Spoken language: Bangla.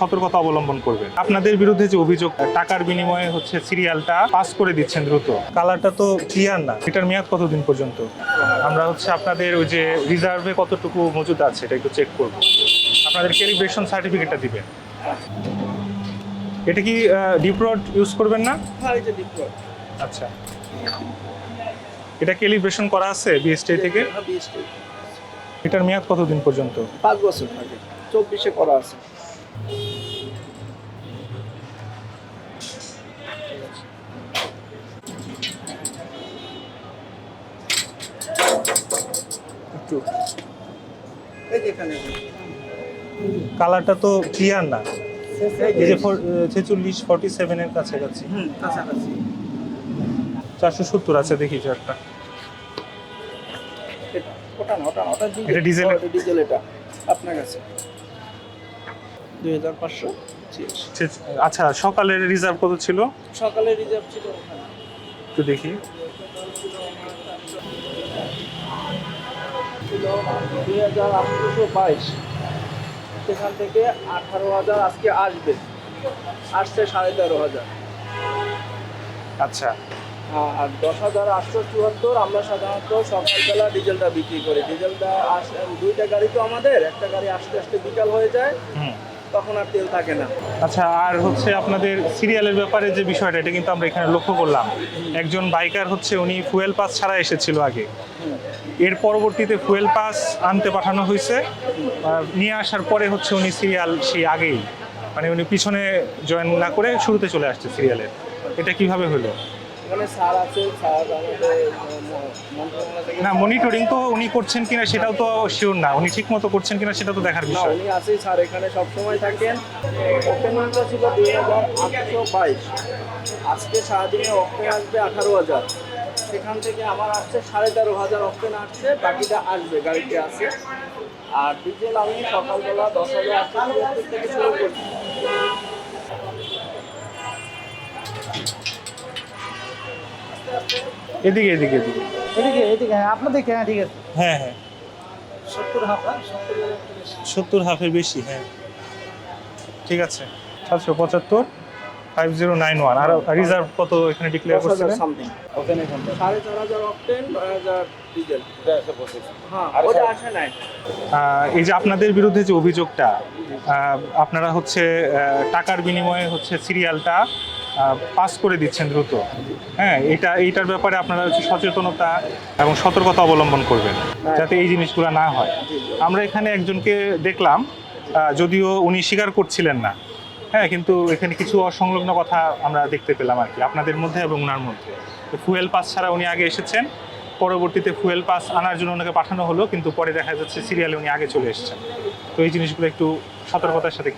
সতর্কতা অবলম্বন করবেন। আপনাদের বিরুদ্ধে যে অভিযোগ টাকার বিনিময়ে হচ্ছে সিরিয়ালটা পাস করে দিচ্ছেন দ্রুত, কালারটা তো ক্লিয়ার না, এটার মেয়াদ কতদিন পর্যন্ত? আমরা হচ্ছে আপনাদের ওই যে রিজার্ভে কতটুকু মজুদ আছে এটা একটু চেক করব। আপনাদের ক্যালিব্রেশন সার্টিফিকেটটা দিবেন। এটা কি ডিপ রড ইউজ করবেন না? হ্যাঁ, এটা ডিপ রড। আচ্ছা, এটা ক্যালিব্রেশন করা আছে বিএসটি থেকে? হ্যাঁ, বিএসটি। এটার মেয়াদ কতদিন পর্যন্ত? 5 বছর থাকে, 24-এ করা আছে। একটু এই যে এখানে কালারটা তো ক্লিয়ার না, এই যে 46-47 এর কাছাকাছি। কাছাকাছি 470 আছে, দেখি একটা। ওটা এটা ডিজেল? ডিজেল। এটা আপনার কাছে 2586। আচ্ছা, সকালের রিজার্ভ কত ছিল? সকালে রিজার্ভ ছিল ওখানে, একটু দেখি। ছিল 2822। সেখান থেকে 18,000 আজকে আসছে 13,500। আচ্ছা, আর 10,874 আমরা সাধারণত সকালবেলা ডিজেলটা বিক্রি করি। ডিজেলটা দুইটা গাড়ি তো আমাদের, একটা গাড়ি আসতে আসতে বিকাল হয়ে যায়, তখন আর তেল থাকে না। আচ্ছা, আর হচ্ছে আপনাদের সিরিয়ালের ব্যাপারে যে বিষয়টা, এটা কিন্তু আমরা এখানে লক্ষ্য করলাম। একজন বাইকার হচ্ছে উনি ফুয়েল পাস ছাড়া এসেছিল আগে, এর পরবর্তীতে ফুয়েল পাস আনতে পাঠানো হয়েছে, নিয়ে আসার পরে হচ্ছে উনি সিরিয়াল সেই আগেই, মানে উনি পিছনে জয়েন না করে শুরুতে চলে আসছে সিরিয়ালের। এটা কিভাবে হলো? এখানে স্যার আছে, স্যার আমাদের মন্ত্রণালয় থেকে না, মনিটরিং তো উনি করছেন কিনা সেটাও তো শিওর না, উনি ঠিক মতো করছেন কিনা সেটা তো দেখার না, বিষয়। উনি আছেই স্যার, এখানে সবসময় থাকেন। ওপেনিংটা ছিল 2822, আজকে সারাদিনে অক্টেন আসবে 18,000। সেখান থেকে আমার আসছে 13,500 অক্টেন আসছে, বাকিটা আসবে, গাড়িতে আছে। আর ডিজেল আমি সকালবেলা 10,874 থেকে শুরু করছি। এদিকে এদিকে এদিকে। এদিকে আপনাদের কেনা ঠিক আছে। হ্যাঁ হ্যাঁ, 70 হাফ 70 হাফের বেশি। হ্যাঁ, ঠিক আছে। 775 5091। আর রিজার্ভ কত এখানে ডিক্লেয়ার করছিলেন? সামথিং ওখানে 4,500 অক্টেন, 2,000 ডিজেল। হ্যাঁ, ওটা আসে নাই। এই যে আপনাদের বিরুদ্ধে যে অভিযোগটা, আপনারা হচ্ছে টাকার বিনিময়ে হচ্ছে সিরিয়ালটা পাস করে দিচ্ছেন দ্রুত, হ্যাঁ, এইটার ব্যাপারে আপনারা হচ্ছে সচেতনতা এবং সতর্কতা অবলম্বন করবেন যাতে এই জিনিসগুলো না হয়। আমরা এখানে একজনকে দেখলাম, যদিও উনি স্বীকার করছিলেন না, হ্যাঁ, কিন্তু এখানে কিছু অসংলগ্ন কথা আমরা দেখতে পেলাম আর কি, আপনাদের মধ্যে এবং ওনার মধ্যে। ফুয়েল পাস ছাড়া উনি আগে এসেছেন, পরবর্তীতে ফুয়েল পাস আনার জন্য ওনাকে পাঠানো হলো, কিন্তু পরে দেখা যাচ্ছে সিরিয়ালে উনি আগে চলে এসেছেন। তো এই জিনিসগুলো একটু সতর্কতার সাথে